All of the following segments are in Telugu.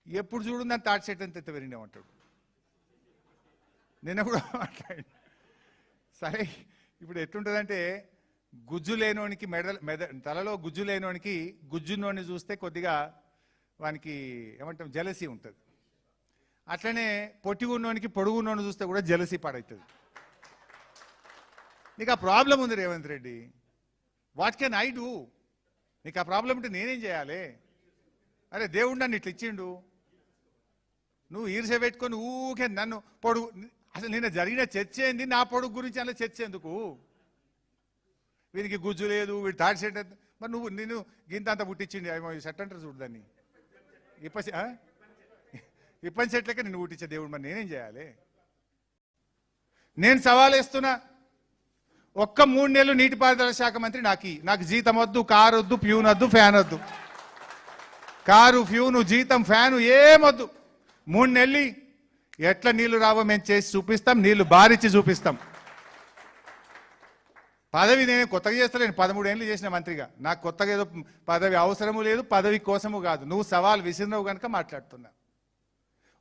ఎప్పుడు చూడు నన్ను తాటి చెట్టు అంత ఎత్తవరినే అంటాడు. నిన్న కూడా మాట్లాడి సరే ఇప్పుడు ఎట్లుంటుందంటే గుజ్జు లేనోనికి తలలో గుజ్జు లేనోనికి గుజ్జున్నోని చూస్తే కొద్దిగా వానికి ఏమంటాం జలసీ ఉంటుంది. అట్లనే పొట్టి ఉన్నోనికి పొడుగు ఉన్నోని చూస్తే కూడా జలసీ పాడవుతుంది. నీకు ఆ ప్రాబ్లం ఉంది Revanth Reddy. What can I do? నీకు ఆ ప్రాబ్లం ఉంటే నేనేం చేయాలి? అరే దేవుడు నన్ను ఇట్లా ఇచ్చిండు, నువ్వు ఈర్ష పెట్టుకొని ఊకే నన్ను పొడుగు. అసలు నిన్న జరిగిన చర్చ ఏంది? నా పొడుగు గురించి అలా చర్చ ఎందుకు? వీనికి గుజ్జు లేదు, వీడు తాడి సెట్. మరి నేను గింత అంత పుట్టించింది ఏమో సెట్ అంటారు చూడు దాన్ని, ఇప్పని సెట్లకే నిన్ను పుట్టించే దేవుడు. మరి నేనేం చేయాలి? నేను సవాల్ వేస్తున్నా, ఒక్క 3 నెలలు నీటిపారుదల శాఖ మంత్రి నాకు జీతం వద్దు, కారు వద్దు, ప్యూన్ వద్దు, ఫ్యాన్ వద్దు. కారు, ఫ్యూను, జీతం, ఫ్యాను ఏమొద్దు. 3 నెలలు ఎట్లా నీళ్లు రావో మేము చేసి చూపిస్తాం, నీళ్లు బారిచ్చి చూపిస్తాం. పదవి నేను కొత్తగా చేస్తలేను, 13 ఏళ్ళు చేసిన మంత్రిగా. నాకు కొత్తగా ఏదో పదవి అవసరము లేదు, పదవి కోసము కాదు. నువ్వు సవాల్ విసిరినవు కనుక మాట్లాడుతున్నా.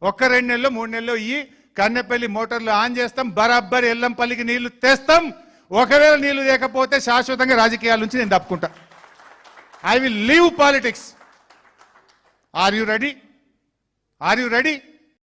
1-2 నెలలు 3 నెలలు ఈ కన్నెపల్లి మోటార్లు ఆన్ చేస్తాం, బరాబ్బర్ ఎల్లంపల్లికి నీళ్లు తెస్తాం. ఒకవేళ నీళ్లు లేకపోతే శాశ్వతంగా రాజకీయాల నుంచి నేను తప్పుకుంటా. I will leave politics. Are you ready?